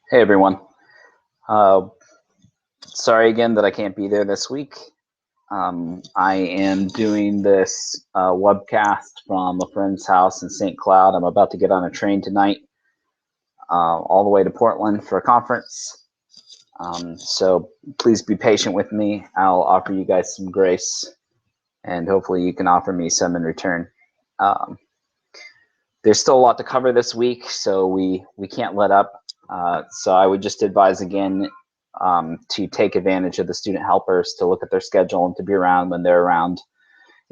Hey everyone. Uh, Sorry again that I can't be there this week. I am doing this webcast from a friend's house in St. Cloud. I'm about to get on a train tonight, all the way to Portland for a conference. So please be patient with me. I'll offer you guys some grace, and hopefully you can offer me some in return. Um, there's still a lot to cover this week, so we can't let up. So I would just advise again to take advantage of the student helpers, to look at their schedule and to be around when they're around,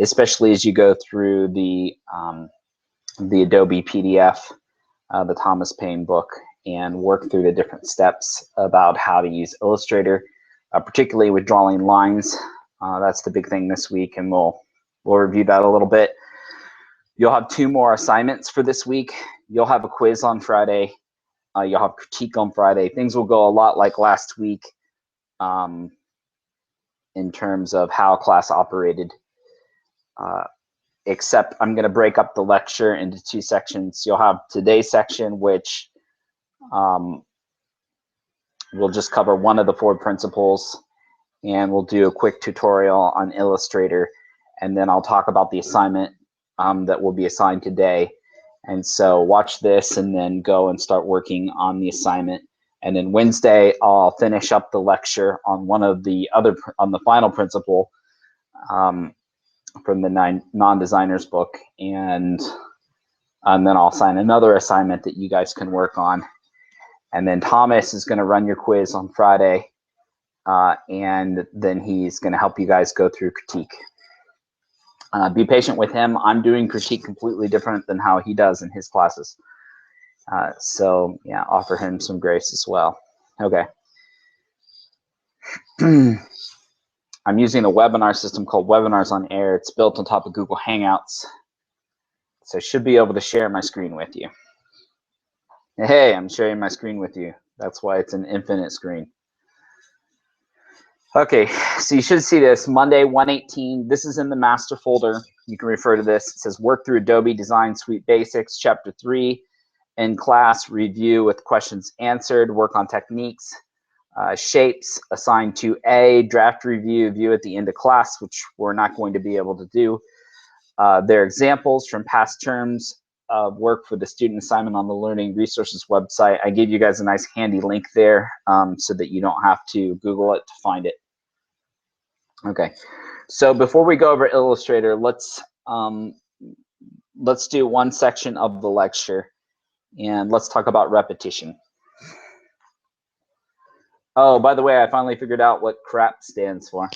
especially as you go through the Adobe PDF, the Thomas Paine book, and work through the different steps about how to use Illustrator, particularly with drawing lines. That's the big thing this week, and we'll review that a little bit. You'll have 2 more assignments for this week. You'll have a quiz on Friday. You'll have critique on Friday. Things will go a lot like last week in terms of how class operated, except I'm going to break up the lecture into 2 sections. You'll have today's section, which we'll just cover one of the 4 principles, and we'll do a quick tutorial on Illustrator, and then I'll talk about the assignment that will be assigned today. And so watch this and then go and start working on the assignment. And then Wednesday, I'll finish up the lecture on on the final principle from the non-designers book. And then I'll assign another assignment that you guys can work on. And then Thomas is going to run your quiz on Friday. And then he's going to help you guys go through critique. Be patient with him. I'm doing critique completely different than how he does in his classes. So yeah, offer him some grace as well. Okay. I'm using a webinar system called Webinars on Air. It's built on top of Google Hangouts. So I should be able to share my screen with you. Hey, I'm sharing my screen with you. That's why it's an infinite screen. Okay, so you should see this, Monday 118. This is in the master folder. You can refer to this. It says work through Adobe Design Suite Basics, Chapter 3. In class, review with questions answered, work on techniques. Shapes, assigned to A, draft review, view at the end of class, which we're not going to be able to do. There are examples from past terms of work for the student assignment on the Learning Resources website. I gave you guys a nice handy link there so that you don't have to Google it to find it. Okay, so before we go over Illustrator, let's do one section of the lecture, and let's talk about repetition. Oh, by the way, I finally figured out what CRAP stands for.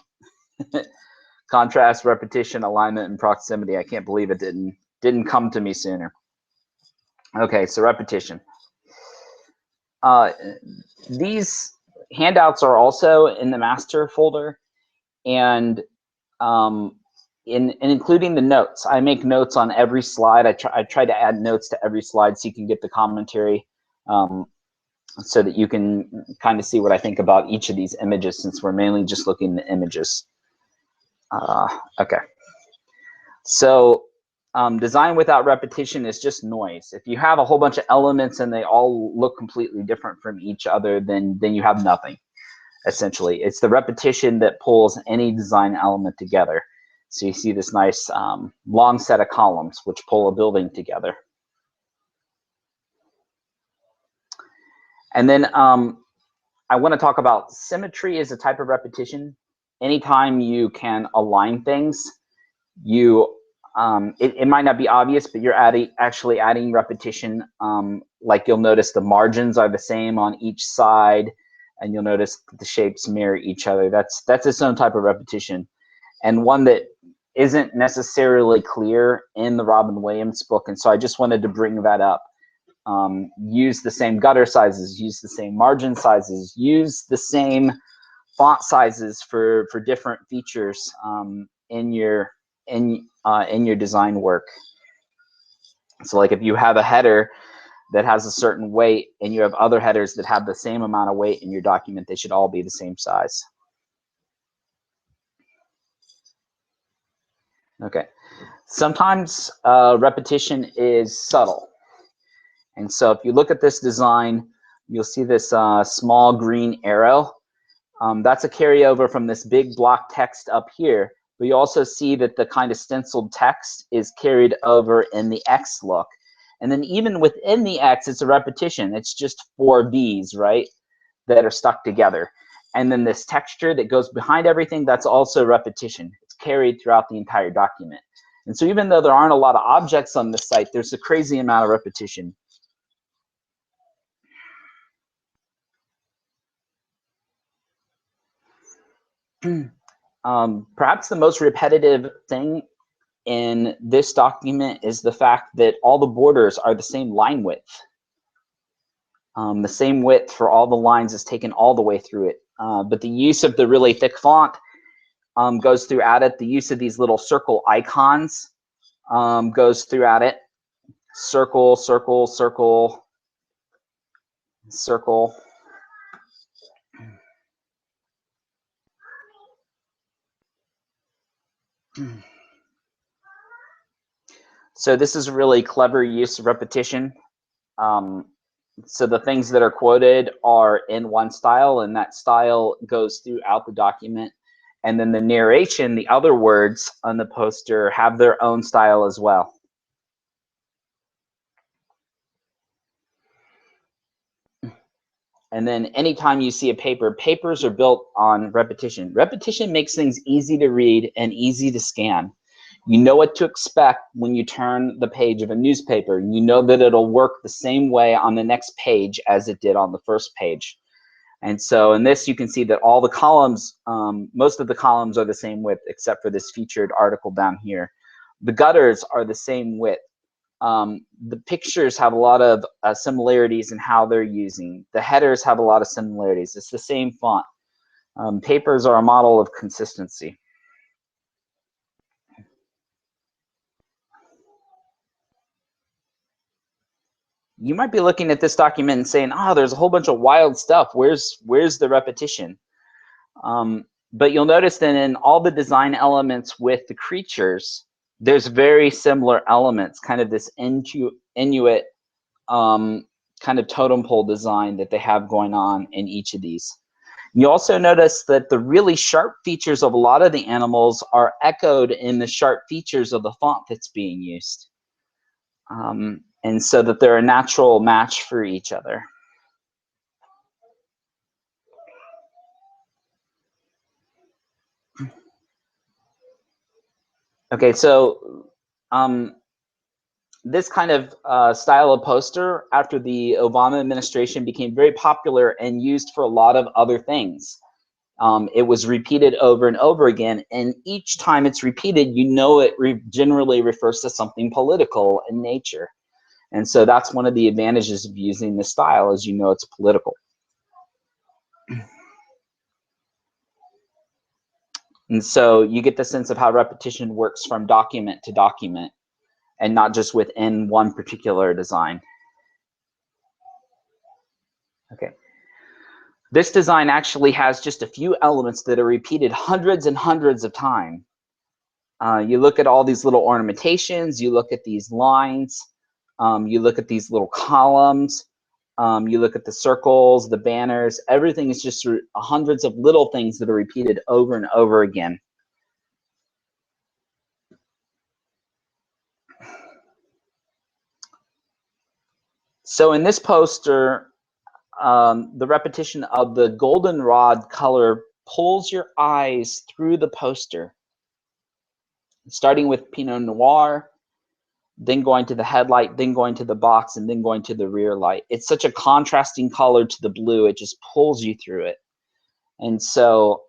Contrast, repetition, alignment, and proximity. I can't believe it didn't come to me sooner. Okay, so repetition. These handouts are also in the master folder, and including the notes. I make notes on every slide. I try to add notes to every slide so you can get the commentary, so that you can kind of see what I think about each of these images, since we're mainly just looking at the images. Okay. So design without repetition is just noise. If you have a whole bunch of elements and they all look completely different from each other, then you have nothing, essentially. It's the repetition that pulls any design element together. So you see this nice long set of columns which pull a building together. And then I want to talk about symmetry as a type of repetition. Anytime you can align things, it might not be obvious, but you're actually adding repetition. Like you'll notice the margins are the same on each side, and you'll notice the shapes mirror each other. That's its own type of repetition, and one that isn't necessarily clear in the Robin Williams book. And so I just wanted to bring that up. Use the same gutter sizes, use the same margin sizes, use the same font sizes for different features in your design work. So like if you have a header that has a certain weight and you have other headers that have the same amount of weight in your document, they should all be the same size. Okay, sometimes repetition is subtle. And so if you look at this design, you'll see this small green arrow. That's a carryover from this big block text up here. But you also see that the kind of stenciled text is carried over in the X look. And then even within the X, it's a repetition. It's just 4 V's, right, that are stuck together. And then this texture that goes behind everything, that's also repetition. It's carried throughout the entire document. And so even though there aren't a lot of objects on the site, there's a crazy amount of repetition. Perhaps the most repetitive thing in this document is the fact that all the borders are the same line width. The same width for all the lines is taken all the way through it. But the use of the really thick font goes throughout it. The use of these little circle icons goes throughout it. Circle, circle, circle, circle. So this is a really clever use of repetition. So the things that are quoted are in one style, and that style goes throughout the document. And then the narration, the other words on the poster, have their own style as well. And then anytime you see a paper, papers are built on repetition. Repetition makes things easy to read and easy to scan. You know what to expect when you turn the page of a newspaper. You know that it'll work the same way on the next page as it did on the first page. And so in this, you can see that all the columns, most of the columns are the same width, except for this featured article down here. The gutters are the same width. The pictures have a lot of similarities in how they're using. The headers have a lot of similarities. It's the same font. Papers are a model of consistency. You might be looking at this document and saying, oh, there's a whole bunch of wild stuff. Where's the repetition? But you'll notice that in all the design elements with the creatures, there's very similar elements, kind of this Inuit kind of totem pole design that they have going on in each of these. You also notice that the really sharp features of a lot of the animals are echoed in the sharp features of the font that's being used. And so that they're a natural match for each other. Okay, so this kind of style of poster after the Obama administration became very popular and used for a lot of other things. It was repeated over and over again, and each time it's repeated, you know it generally refers to something political in nature. And so that's one of the advantages of using this style, is you know it's political. And so you get the sense of how repetition works from document to document, and not just within one particular design. Okay. This design actually has just a few elements that are repeated hundreds and hundreds of times. You look at all these little ornamentations, you look at these lines, you look at these little columns, you look at the circles, the banners, everything is just hundreds of little things that are repeated over and over again. So in this poster, the repetition of the goldenrod color pulls your eyes through the poster, starting with Pinot Noir, then going to the headlight, then going to the box, and then going to the rear light. It's such a contrasting color to the blue, it just pulls you through it. And so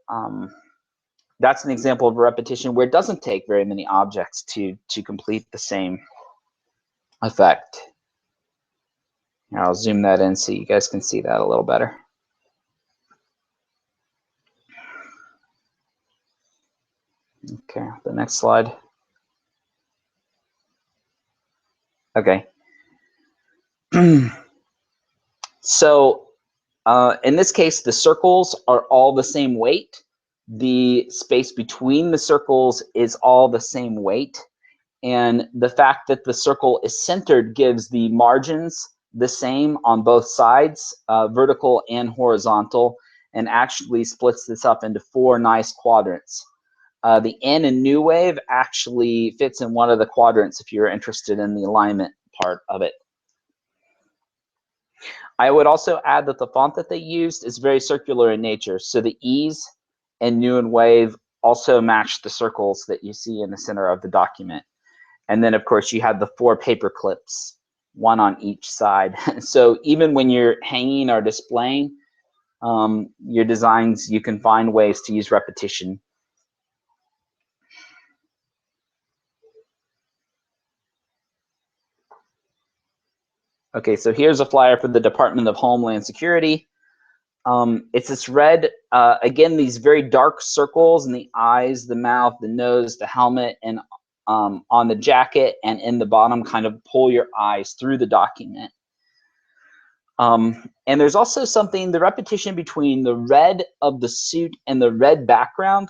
that's an example of a repetition where it doesn't take very many objects to complete the same effect. Here, I'll zoom that in so you guys can see that a little better. Okay, the next slide. Okay. So in this case, the circles are all the same weight. The space between the circles is all the same weight. And the fact that the circle is centered gives the margins the same on both sides, vertical and horizontal, and actually splits this up into 4 nice quadrants. The N in New Wave actually fits in one of the quadrants if you're interested in the alignment part of it. I would also add that the font that they used is very circular in nature. So the E's in New and Wave also match the circles that you see in the center of the document. And then, of course, you have the 4 paper clips, 1 on each side. So even when you're hanging or displaying your designs, you can find ways to use repetition. Okay, so here's a flyer for the Department of Homeland Security. It's this red, again, these very dark circles in the eyes, the mouth, the nose, the helmet, and on the jacket and in the bottom kind of pull your eyes through the document. And there's also something, the repetition between the red of the suit and the red background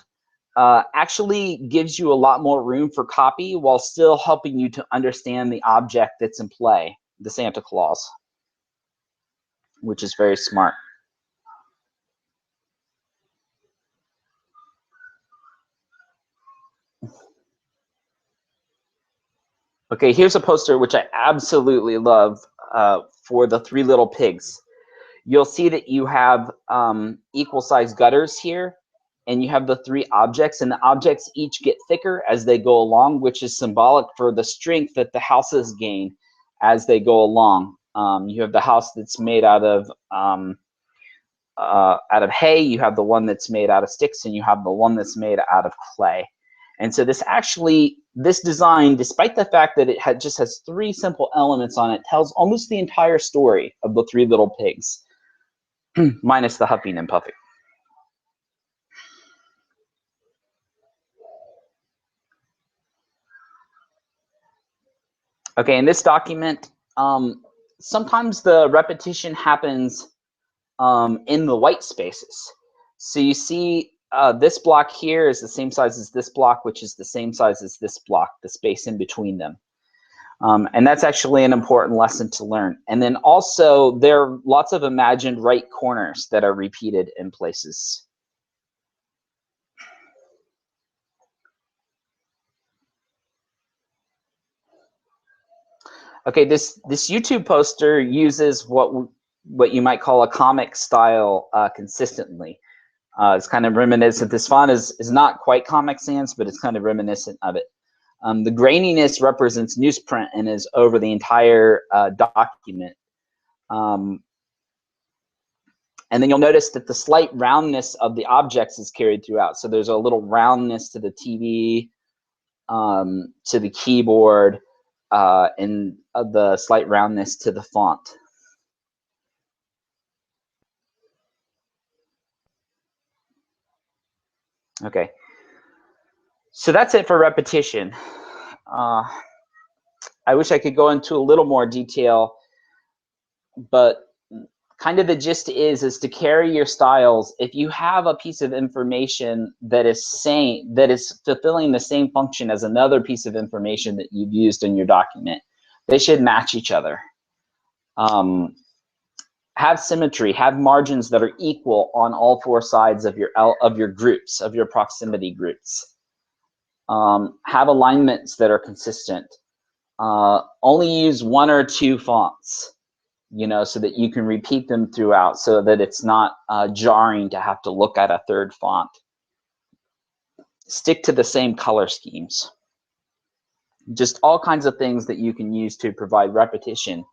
actually gives you a lot more room for copy while still helping you to understand the object that's in play, the Santa Claus, which is very smart. Okay, here's a poster which I absolutely love for the 3 Little Pigs. You'll see that you have equal size gutters here, and you have the 3 objects, and the objects each get thicker as they go along, which is symbolic for the strength that the houses gain as they go along. You have the house that's made out of hay, you have the one that's made out of sticks, and you have the one that's made out of clay. And so this design, despite the fact that it just has 3 simple elements on it, tells almost the entire story of the 3 Little Pigs, minus the huffing and puffing. Okay, in this document, sometimes the repetition happens in the white spaces. So you see this block here is the same size as this block, which is the same size as this block, the space in between them. And that's actually an important lesson to learn. And then also there are lots of imagined right corners that are repeated in places. Okay, this YouTube poster uses what you might call a comic style consistently. It's kind of reminiscent. This font is not quite Comic Sans, but it's kind of reminiscent of it. The graininess represents newsprint and is over the entire document. And then you'll notice that the slight roundness of the objects is carried throughout. So there's a little roundness to the TV, to the keyboard, and the slight roundness to the font. Okay, so that's it for repetition. I wish I could go into a little more detail, but kind of the gist is to carry your styles. If you have a piece of information that is fulfilling the same function as another piece of information that you've used in your document, they should match each other. Have symmetry, have margins that are equal on all 4 sides of your groups, of your proximity groups. Have alignments that are consistent. Only use 1 or 2 fonts, so that you can repeat them throughout, so that it's not jarring to have to look at a 3rd font. Stick to the same color schemes. Just all kinds of things that you can use to provide repetition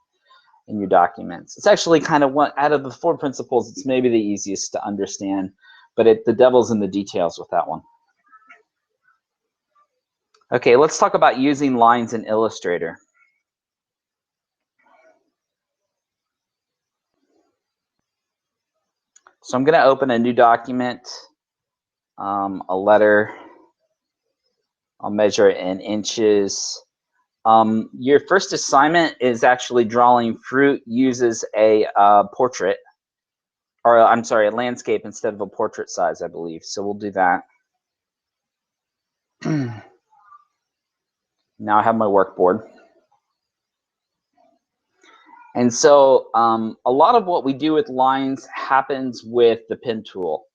in your documents. It's actually kind of one out of the 4 principles, it's maybe the easiest to understand, but the devil's in the details with that one. Okay, let's talk about using lines in Illustrator. So I'm going to open a new document, a letter. I'll measure it in inches. Your first assignment is actually drawing fruit uses a portrait, or I'm sorry, a landscape instead of a portrait size, I believe. So we'll do that. Now I have my workboard. And so a lot of what we do with lines happens with the pen tool.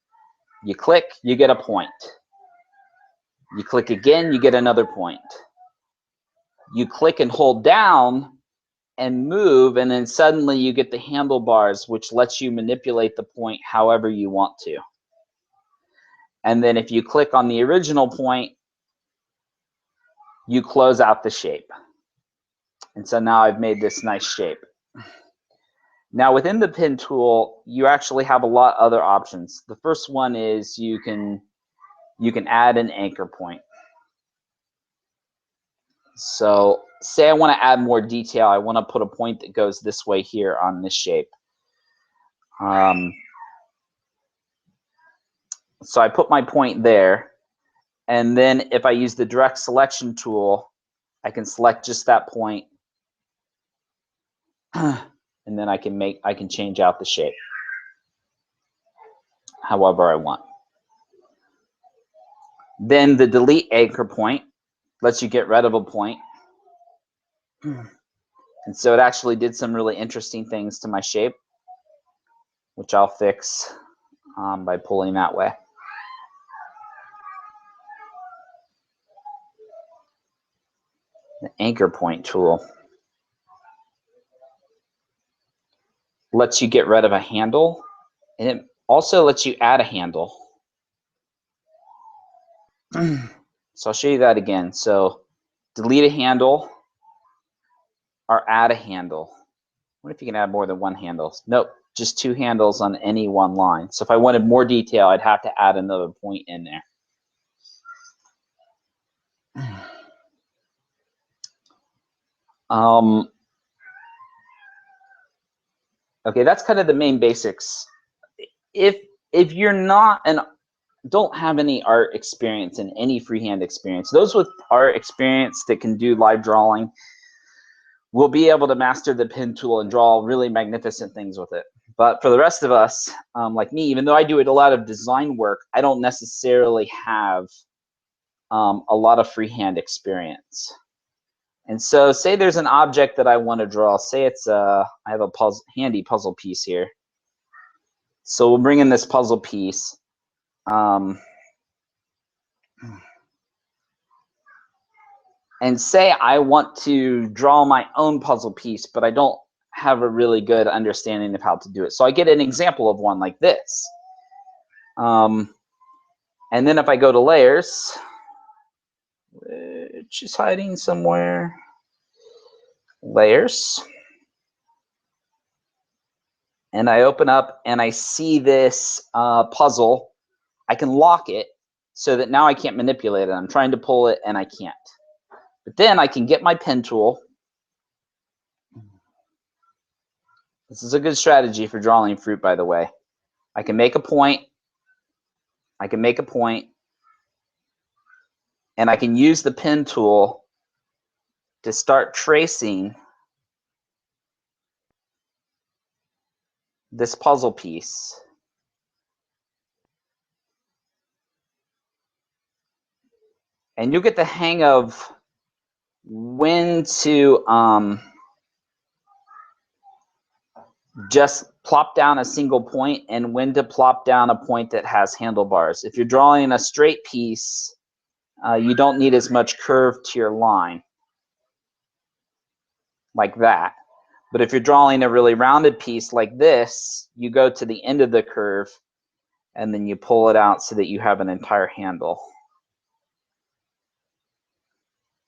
You click, you get a point. You click again, you get another point. You click and hold down and move, and then suddenly you get the handlebars, which lets you manipulate the point however you want to. And then if you click on the original point, you close out the shape. And so now I've made this nice shape. Now within the pen tool, you actually have a lot of other options. The first one is you can add an anchor point. So say I want to add more detail. I want to put a point that goes this way here on this shape. So I put my point there. And then if I use the direct selection tool, I can select just that point. And then I can change out the shape however I want. Then the delete anchor point lets you get rid of a point. And so it actually did some really interesting things to my shape, which I'll fix by pulling that way. The anchor point tool lets you get rid of a handle, and it also lets you add a handle. So I'll show you that again. So delete a handle or add a handle. What if you can add more than one handle? Nope, just two handles on any one line. So if I wanted more detail, I'd have to add another point in there. Okay, that's kind of the main basics. If you're not don't have any art experience and any freehand experience, those with art experience that can do live drawing will be able to master the pen tool and draw really magnificent things with it. But for the rest of us, like me, even though I do a lot of design work, I don't necessarily have a lot of freehand experience. And so say there's an object that I want to draw. Say it's I have a handy puzzle piece here. So we'll bring in this puzzle piece. And say I want to draw my own puzzle piece, but I don't have a really good understanding of how to do it. So I get an example of one like this. And then if I go to layers, which is hiding somewhere, layers, and I open up and I see this puzzle, I can lock it so that now I can't manipulate it. I'm trying to pull it and I can't. But then I can get my pen tool. This is a good strategy for drawing fruit, by the way. I can make a point. I can make a point. And I can use the pen tool to start tracing this puzzle piece. And you'll get the hang of when to just plop down a single point and when to plop down a point that has handlebars. If you're drawing a straight piece, you don't need as much curve to your line like that. But if you're drawing a really rounded piece like this, you go to the end of the curve and then you pull it out so that you have an entire handle.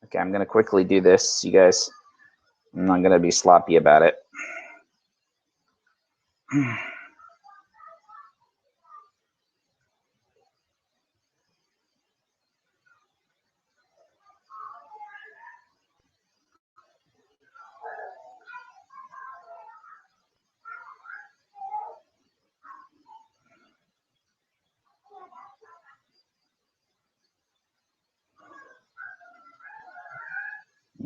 Okay, I'm going to quickly do this, you guys. I'm not going to be sloppy about it.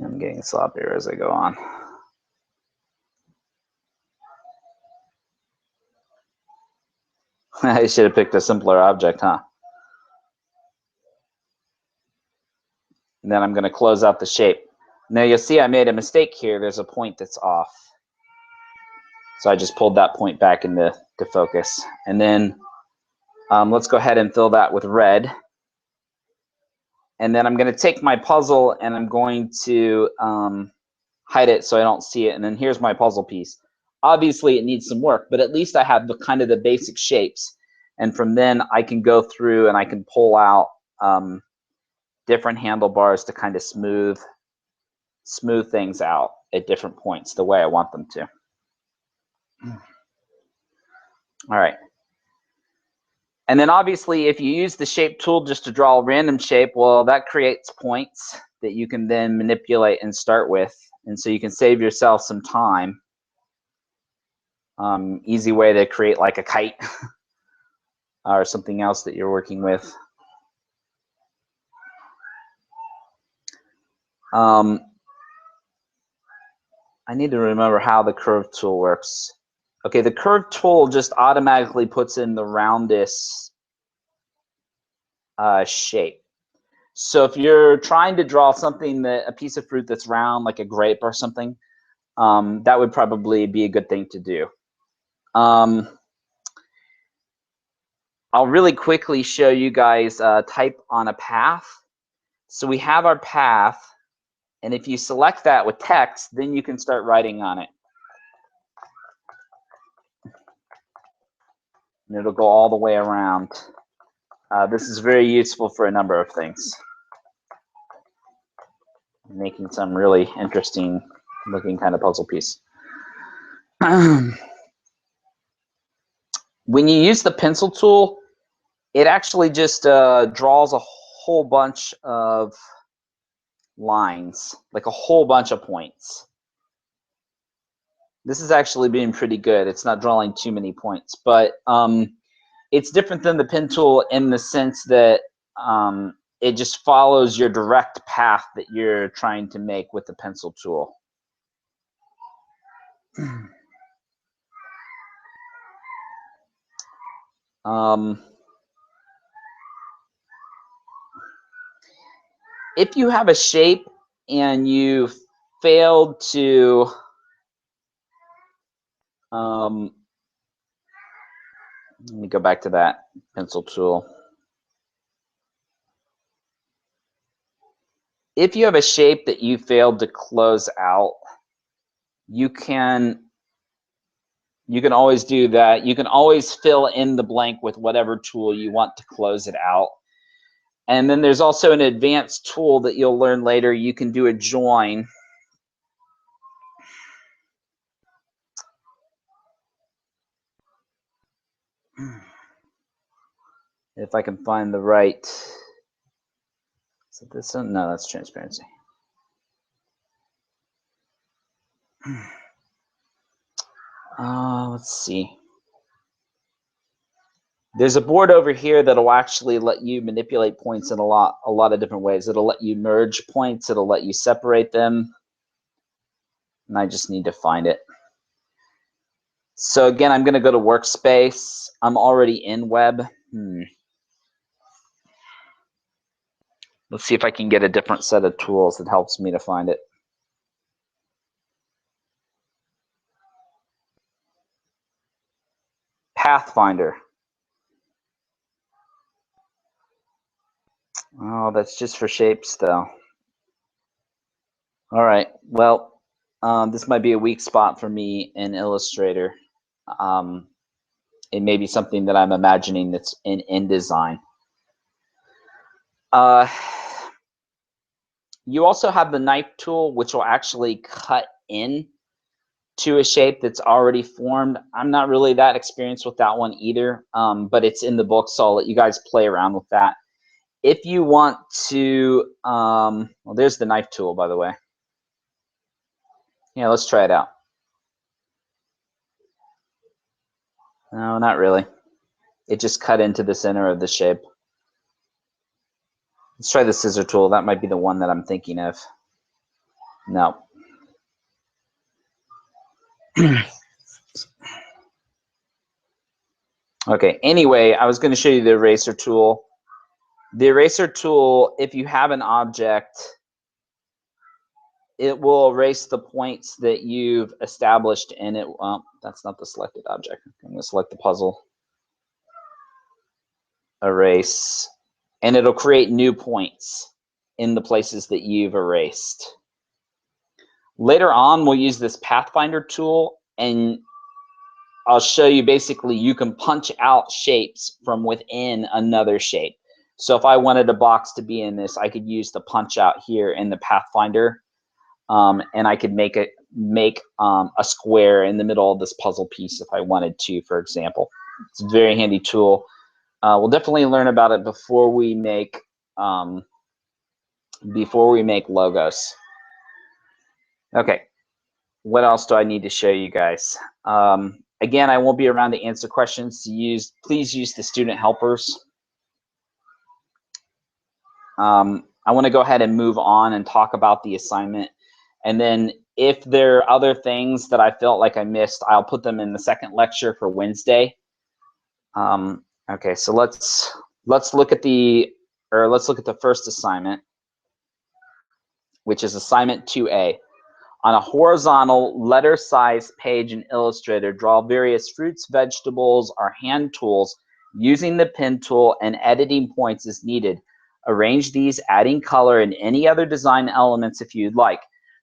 I'm getting sloppier as I go on. I should have picked a simpler object, huh? And then I'm going to close out the shape. Now you'll see I made a mistake here. There's a point that's off. So I just pulled that point back into focus. And then let's go ahead and fill that with red. And then I'm going to take my puzzle and I'm going to hide it so I don't see it. And then here's my puzzle piece. Obviously, it needs some work, but at least I have the kind of the basic shapes. And from then, I can go through and I can pull out different handlebars to kind of smooth things out at different points the way I want them to. All right. And then obviously, if you use the shape tool just to draw a random shape, well, that creates points that you can then manipulate and start with. And so you can save yourself some time. Easy way to create like a kite or something else that you're working with. I need to remember how the curve tool works. Okay, the curve tool just automatically puts in the roundest shape. So if you're trying to draw something a piece of fruit that's round, like a grape or something, that would probably be a good thing to do. I'll really quickly show you guys type on a path. So we have our path, and if you select that with text, then you can start writing on it. And it'll go all the way around. This is very useful for a number of things. Making some really interesting looking kind of puzzle piece. When you use the pencil tool, it actually just draws a whole bunch of lines, like a whole bunch of points. This is actually being pretty good. It's not drawing too many points, but it's different than the pen tool in the sense that it just follows your direct path that you're trying to make with the pencil tool. If you have a shape and you failed to let me go back to that pencil tool. If you have a shape that you failed to close out, you can always do that. You can always fill in the blank with whatever tool you want to close it out. And then there's also an advanced tool that you'll learn later. You can do a join. If I can find the right, is it this one? No, that's transparency. Let's see. There's a board over here that'll actually let you manipulate points in a lot of different ways. It'll let you merge points. It'll let you separate them. And I just need to find it. So again, I'm going to go to Workspace. I'm already in Web. Let's see if I can get a different set of tools that helps me to find it. Pathfinder. Oh, that's just for shapes, though. All right. Well, this might be a weak spot for me in Illustrator. It may be something that I'm imagining that's in InDesign. You also have the knife tool, which will actually cut in to a shape that's already formed. I'm not really that experienced with that one either, but it's in the book, so I'll let you guys play around with that. If you want to, well, there's the knife tool, by the way. Yeah, let's try it out. No, not really. It just cut into the center of the shape. Let's try the scissor tool. That might be the one that I'm thinking of. No. Okay, anyway, I was going to show you the eraser tool. The eraser tool, if you have an object it will erase the points that you've established in it. Well, that's not the selected object. I'm going to select the puzzle, erase, and it'll create new points in the places that you've erased. Later on, we'll use this Pathfinder tool, and I'll show you basically you can punch out shapes from within another shape. So if I wanted a box to be in this, I could use the punch out here in the Pathfinder, and I could make a square in the middle of this puzzle piece if I wanted to, for example. It's a very handy tool. We'll definitely learn about it before we make logos. Okay, what else do I need to show you guys? Again, I won't be around to answer questions. Please use the student helpers. I want to go ahead and move on and talk about the assignment. And then if there are other things that I felt like I missed, I'll put them in the second lecture for Wednesday. Okay, so let's look at the first assignment, which is assignment 2A. On a horizontal letter-sized page in Illustrator, draw various fruits, vegetables, or hand tools using the pen tool and editing points as needed. Arrange these, adding color and any other design elements if you'd like.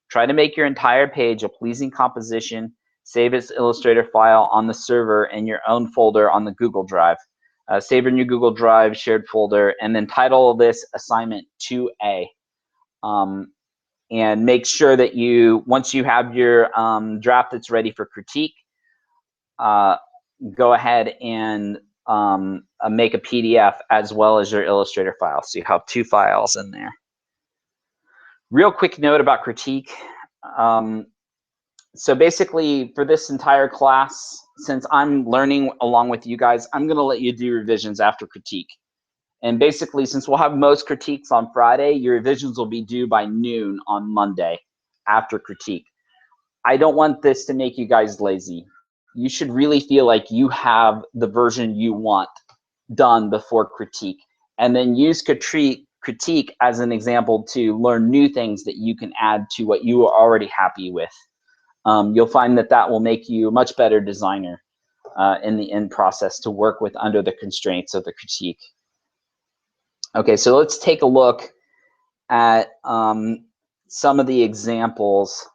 Try to make your entire page a pleasing composition. Save its Illustrator file on the server in your own folder on the Google Drive. Save in your Google Drive shared folder, and then title this assignment 2A. And make sure that once you have your draft that's ready for critique, go ahead and make a PDF as well as your Illustrator file. So you have 2 files in there. Real quick note about critique. So basically for this entire class, since I'm learning along with you guys, I'm going to let you do revisions after critique. And basically, since we'll have most critiques on Friday, your revisions will be due by noon on Monday after critique. I don't want this to make you guys lazy. You should really feel like you have the version you want done before critique, and then use critique as an example to learn new things that you can add to what you are already happy with. You'll find that will make you a much better designer in the end process to work with under the constraints of the critique. Okay, so let's take a look at some of the examples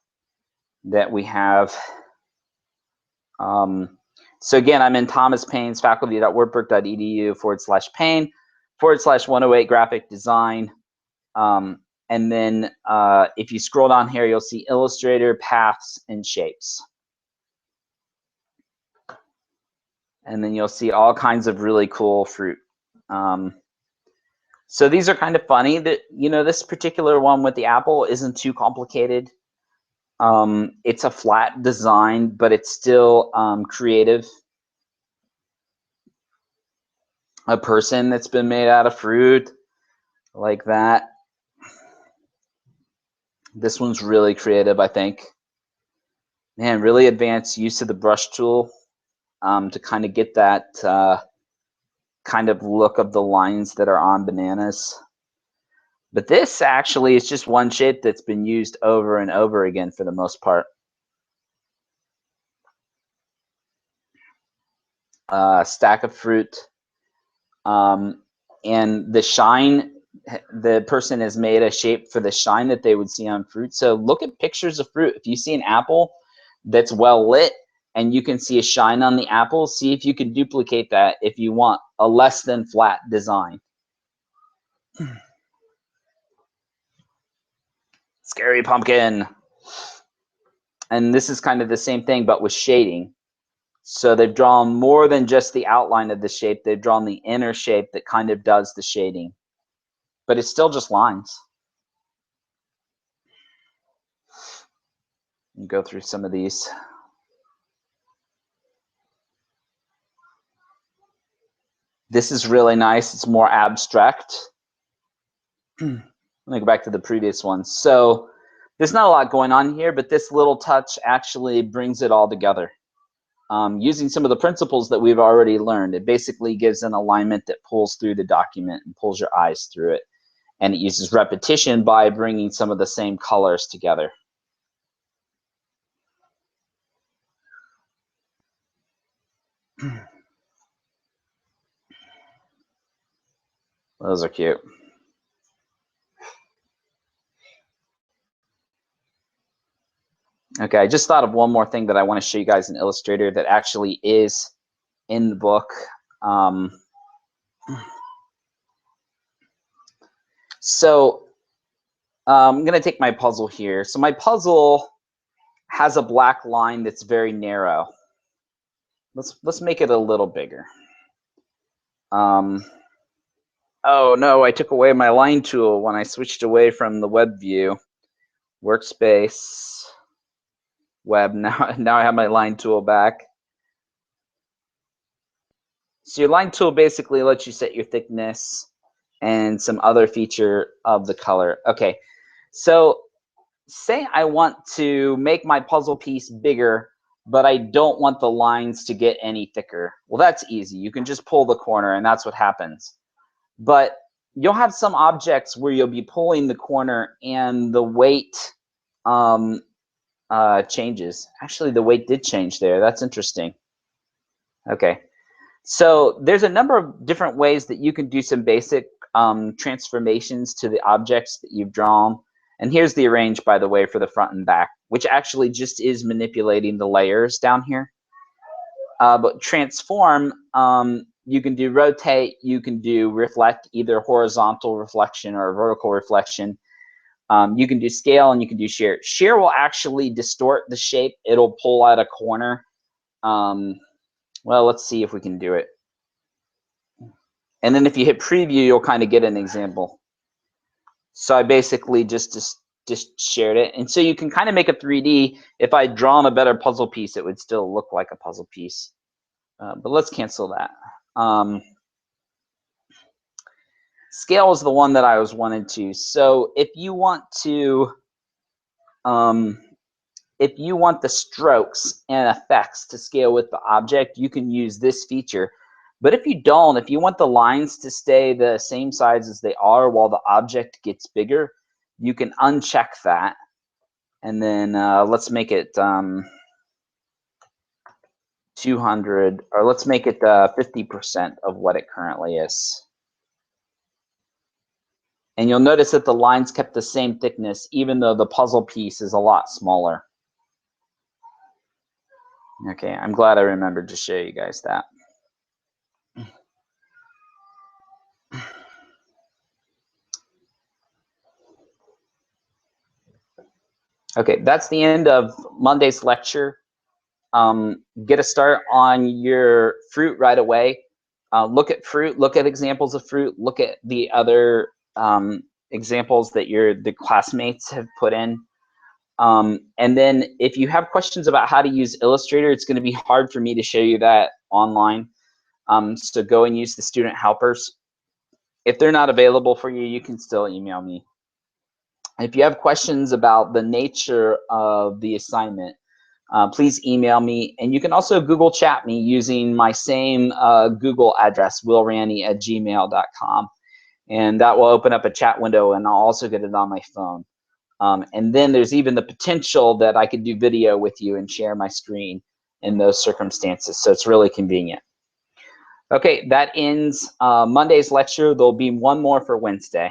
that we have. So again, I'm in Thomas Paine's faculty.wartburg.edu/Paine/108 graphic design. And then if you scroll down here, you'll see Illustrator, paths, and shapes. And then you'll see all kinds of really cool fruit. So these are kind of funny. That this particular one with the apple isn't too complicated. It's a flat design, but it's still creative. A person that's been made out of fruit, like that. This one's really creative, I think. Man, really advanced use of the brush tool to kind of get that kind of look of the lines that are on bananas. But this actually is just one shape that's been used over and over again for the most part. Stack of fruit. And the shine, the person has made a shape for the shine that they would see on fruit. So look at pictures of fruit. If you see an apple that's well lit and you can see a shine on the apple, see if you can duplicate that if you want a less than flat design. Scary pumpkin. And this is kind of the same thing, but with shading. So they've drawn more than just the outline of the shape. They've drawn the inner shape that kind of does the shading. But it's still just lines. And go through some of these. This is really nice. It's more abstract. Let me go back to the previous one. So there's not a lot going on here, but this little touch actually brings it all together. Using some of the principles that we've already learned, it basically gives an alignment that pulls through the document and pulls your eyes through it. And it uses repetition by bringing some of the same colors together. Those are cute. Okay, I just thought of one more thing that I want to show you guys in Illustrator that actually is in the book. So I'm going to take my puzzle here. So my puzzle has a black line that's very narrow. Let's make it a little bigger. Oh no, I took away my line tool when I switched away from the web view. Workspace, web, now I have my line tool back. So your line tool basically lets you set your thickness and some other feature of the color. Okay, so say I want to make my puzzle piece bigger, but I don't want the lines to get any thicker. Well, that's easy. You can just pull the corner and that's what happens. But you'll have some objects where you'll be pulling the corner and the weight changes. Actually, the weight did change there. That's interesting. Okay. So there's a number of different ways that you can do some basic transformations to the objects that you've drawn. And here's the arrange, by the way, for the front and back, which actually just is manipulating the layers down here. But transform, you can do rotate, you can do reflect, either horizontal reflection or vertical reflection. You can do scale and you can do shear. Shear will actually distort the shape. It'll pull out a corner. Well, let's see if we can do it. And then if you hit preview, you'll kind of get an example. So I basically just shared it. And so you can kind of make a 3D. If I'd drawn a better puzzle piece, it would still look like a puzzle piece. But let's cancel that. Scale is the one that I was wanting to. So if you want to, if you want the strokes and effects to scale with the object, you can use this feature. But if you don't, if you want the lines to stay the same size as they are while the object gets bigger, you can uncheck that. And then let's make it 200, or let's make it 50% of what it currently is. And you'll notice that the lines kept the same thickness, even though the puzzle piece is a lot smaller. Okay, I'm glad I remembered to show you guys that. Okay, that's the end of Monday's lecture. Get a start on your fruit right away. Look at fruit, look at examples of fruit, look at the other examples that the classmates have put in. And then if you have questions about how to use Illustrator, it's going to be hard for me to show you that online. So go and use the student helpers. If they're not available for you, you can still email me. If you have questions about the nature of the assignment, please email me. And you can also Google chat me using my same Google address, willranny@gmail.com. And that will open up a chat window, and I'll also get it on my phone. And then there's even the potential that I could do video with you and share my screen in those circumstances. So it's really convenient. Okay, that ends Monday's lecture. There'll be one more for Wednesday.